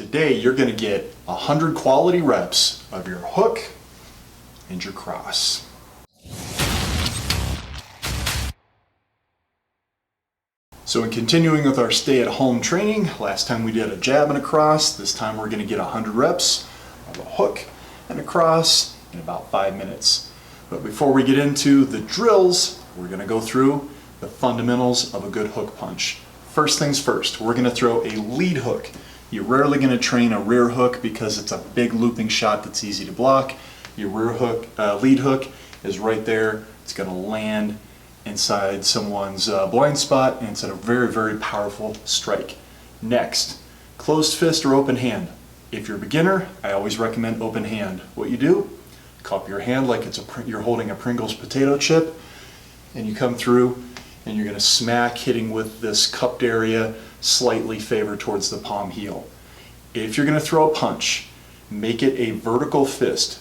Today you're going to get 100 quality reps of your hook and your cross. So in continuing with our stay-at-home training, last time we did a jab and a cross. This time we're going to get 100 reps of a hook and a cross in about 5 minutes. But before we get into the drills, we're going to go through the fundamentals of a good hook punch. First things first, we're going to throw a lead hook. You're rarely going to train a rear hook because it's a big looping shot that's easy to block. Your rear hook, lead hook is right there. It's going to land inside someone's blind spot, and it's a very, very powerful strike. Next, closed fist or open hand. If you're a beginner, I always recommend open hand. What you do, cup your hand like you're holding a Pringles potato chip, and you come through and you're going to smack, hitting with this cupped area slightly favored towards the palm heel. If you're going to throw a punch, make it a vertical fist.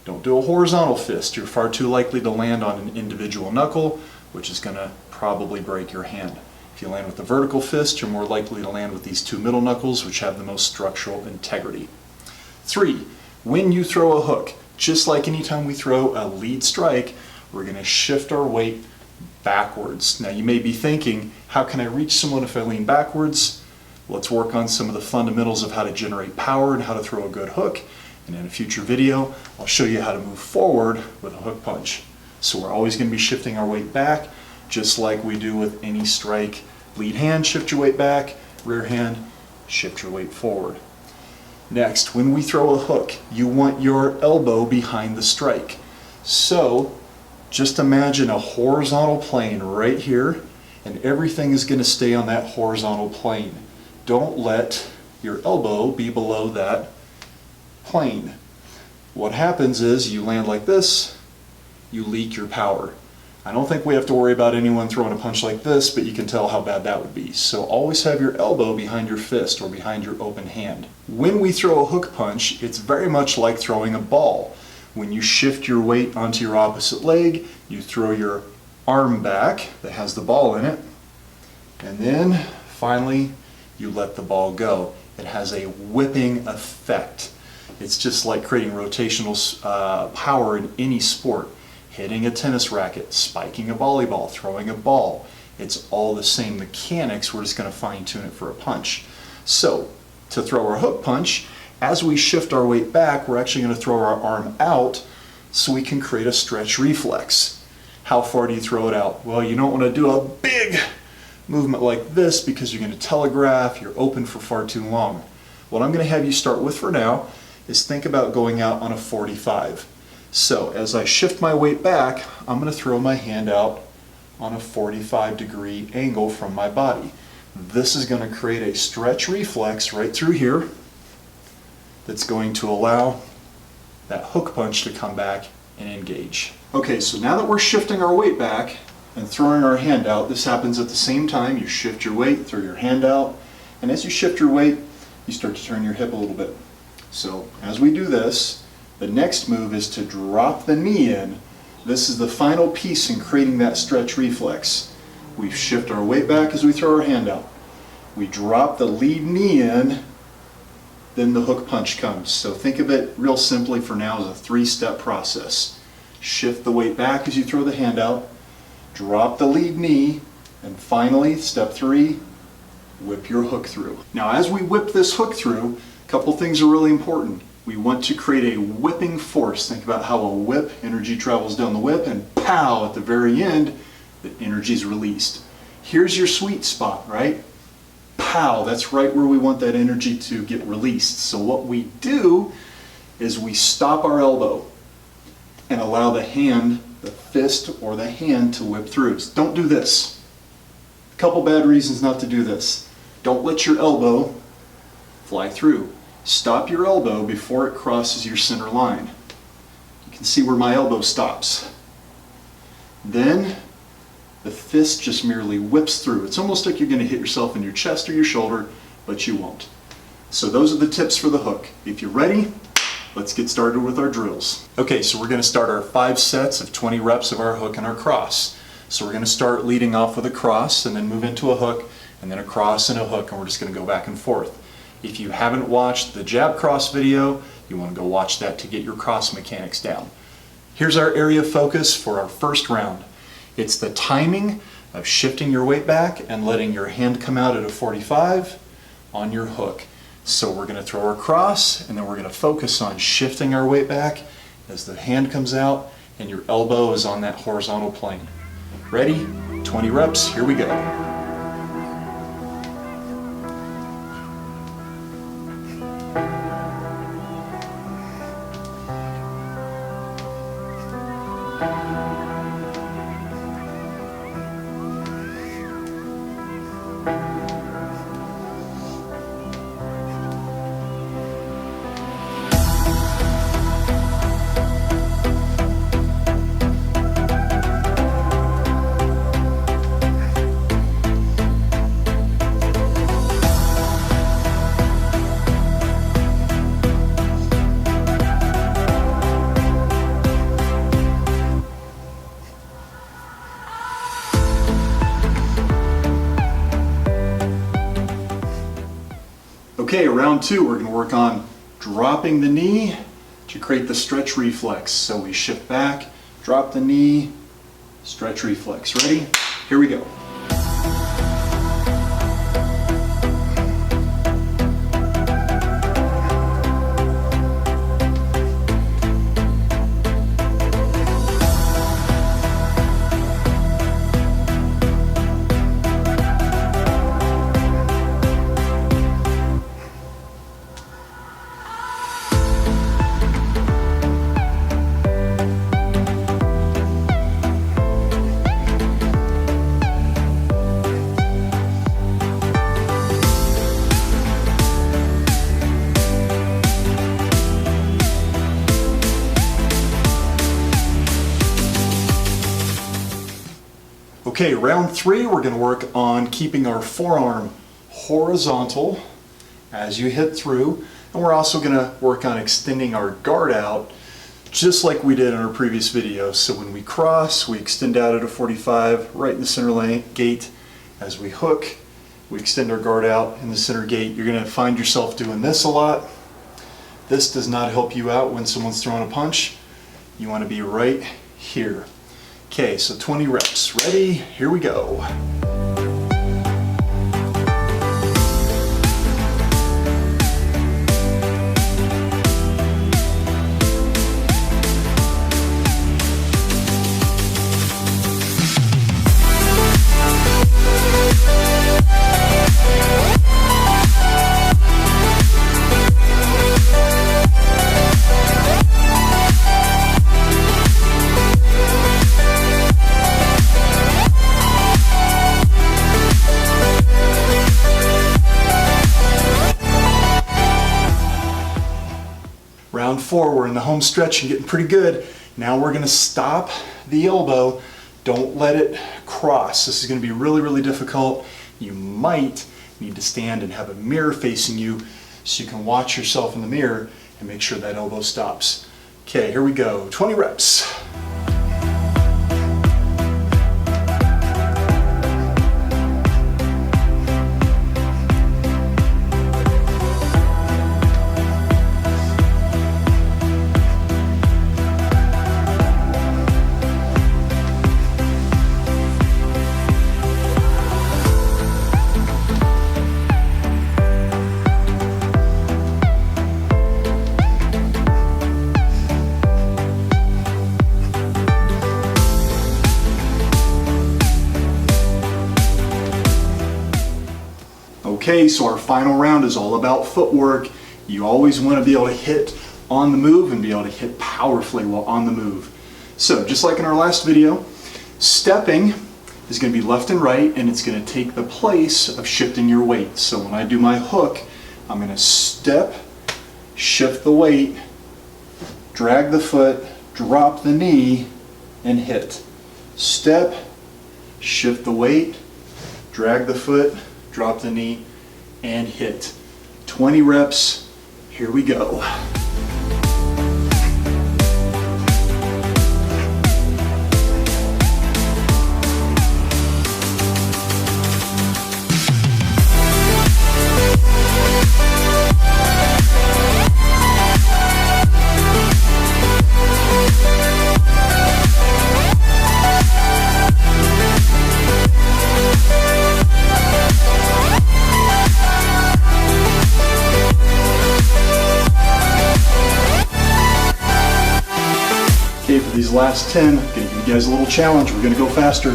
Don't do a horizontal fist. You're far too likely to land on an individual knuckle, which is going to probably break your hand. If you land with a vertical fist, you're more likely to land with these two middle knuckles, which have the most structural integrity. 3, when you throw a hook, just like anytime we throw a lead strike, we're going to shift our weight backwards. Now you may be thinking, how can I reach someone if I lean backwards? Let's work on some of the fundamentals of how to generate power and how to throw a good hook. And in a future video, I'll show you how to move forward with a hook punch. So we're always going to be shifting our weight back, just like we do with any strike. Lead hand, shift your weight back. Rear hand, shift your weight forward. Next, when we throw a hook, you want your elbow behind the strike. So just imagine a horizontal plane right here, and everything is going to stay on that horizontal plane. Don't let your elbow be below that plane. What happens is you land like this, you leak your power. I don't think we have to worry about anyone throwing a punch like this, but you can tell how bad that would be. So always have your elbow behind your fist or behind your open hand. When we throw a hook punch, it's very much like throwing a ball. When you shift your weight onto your opposite leg, you throw your arm back that has the ball in it, and then finally you let the ball go. It has a whipping effect. It's just like creating rotational power in any sport. Hitting a tennis racket, spiking a volleyball, throwing a ball. It's all the same mechanics. We're just going to fine tune it for a punch. So to throw our hook punch, as we shift our weight back, we're actually going to throw our arm out so we can create a stretch reflex. How far do you throw it out? Well, you don't want to do a big movement like this because you're going to telegraph, you're open for far too long. What I'm going to have you start with for now is think about going out on a 45. So as I shift my weight back, I'm going to throw my hand out on a 45-degree angle from my body. This is going to create a stretch reflex right through here that's going to allow that hook punch to come back and engage. Okay, so now that we're shifting our weight back and throwing our hand out, this happens at the same time. You shift your weight, throw your hand out, and as you shift your weight, you start to turn your hip a little bit. So as we do this, the next move is to drop the knee in. This is the final piece in creating that stretch reflex. We shift our weight back as we throw our hand out. We drop the lead knee in, then the hook punch comes. So think of it real simply for now as a 3-step process. Shift the weight back as you throw the hand out, drop the lead knee, and finally, step 3, whip your hook through. Now as we whip this hook through, a couple things are really important. We want to create a whipping force. Think about how a whip, energy travels down the whip, and pow, at the very end, the energy is released. Here's your sweet spot, right? Pow, that's right where we want that energy to get released. So what we do is we stop our elbow and allow the hand, the fist or the hand to whip through. So don't do this. A couple bad reasons not to do this. Don't let your elbow fly through. Stop your elbow before it crosses your center line. You can see where my elbow stops. Then the fist just merely whips through. It's almost like you're going to hit yourself in your chest or your shoulder, but you won't. So those are the tips for the hook. If you're ready, let's get started with our drills. Okay, so we're going to start our 5 sets of 20 reps of our hook and our cross. So we're going to start leading off with a cross and then move into a hook and then a cross and a hook, and we're just going to go back and forth. If you haven't watched the jab cross video, you want to go watch that to get your cross mechanics down. Here's our area of focus for our first round. It's the timing of shifting your weight back and letting your hand come out at a 45 on your hook. So we're going to throw our cross, and then we're going to focus on shifting our weight back as the hand comes out and your elbow is on that horizontal plane. Ready? 20 reps, here we go. Okay, round two, we're going to work on dropping the knee to create the stretch reflex. So we shift back, drop the knee, stretch reflex. Ready? Here we go. Okay, round three, we're going to work on keeping our forearm horizontal as you hit through, and we're also going to work on extending our guard out just like we did in our previous video. So when we cross, we extend out at a 45 right in the center lane gate. As we hook, we extend our guard out in the center gate. You're going to find yourself doing this a lot. This does not help you out when someone's throwing a punch. You want to be right here. Okay, so 20 reps. Ready? Here we go. Round four, we're in the home stretch and getting pretty good. Now we're going to stop the elbow. Don't let it cross. This is going to be really, really difficult. You might need to stand and have a mirror facing you so you can watch yourself in the mirror and make sure that elbow stops. Okay, here we go. 20 reps. Okay, so our final round is all about footwork. You always want to be able to hit on the move and be able to hit powerfully while on the move. So just like in our last video, stepping is going to be left and right, and it's going to take the place of shifting your weight. So when I do my hook, I'm going to step, shift the weight, drag the foot, drop the knee, and hit. Step, shift the weight, drag the foot, drop the knee, and hit. 20 reps. Here we go. these last 10, I'm gonna give you guys a little challenge. We're gonna go faster.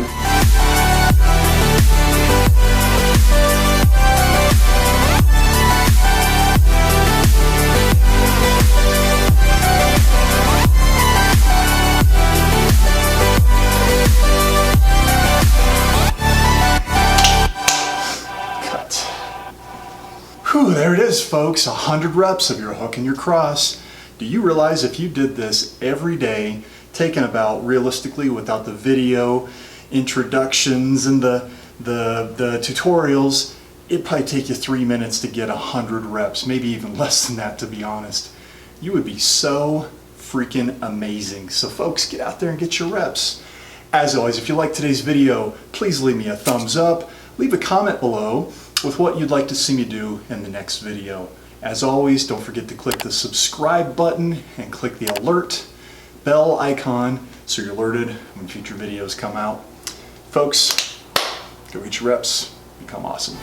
Whew, there it is, folks, 100 reps of your hook and your cross. Do you realize if you did this every day, taken about realistically without the video introductions and the tutorials, it'd probably take you 3 minutes to get 100 reps, maybe even less than that, to be honest. You would be so freaking amazing. So folks, get out there and get your reps. As always, if you like today's video, please leave me a thumbs up, leave a comment below with what you'd like to see me do in the next video. As always, don't forget to click the subscribe button and click the alert bell icon so you're alerted when future videos come out. Folks, go get your reps, become awesome.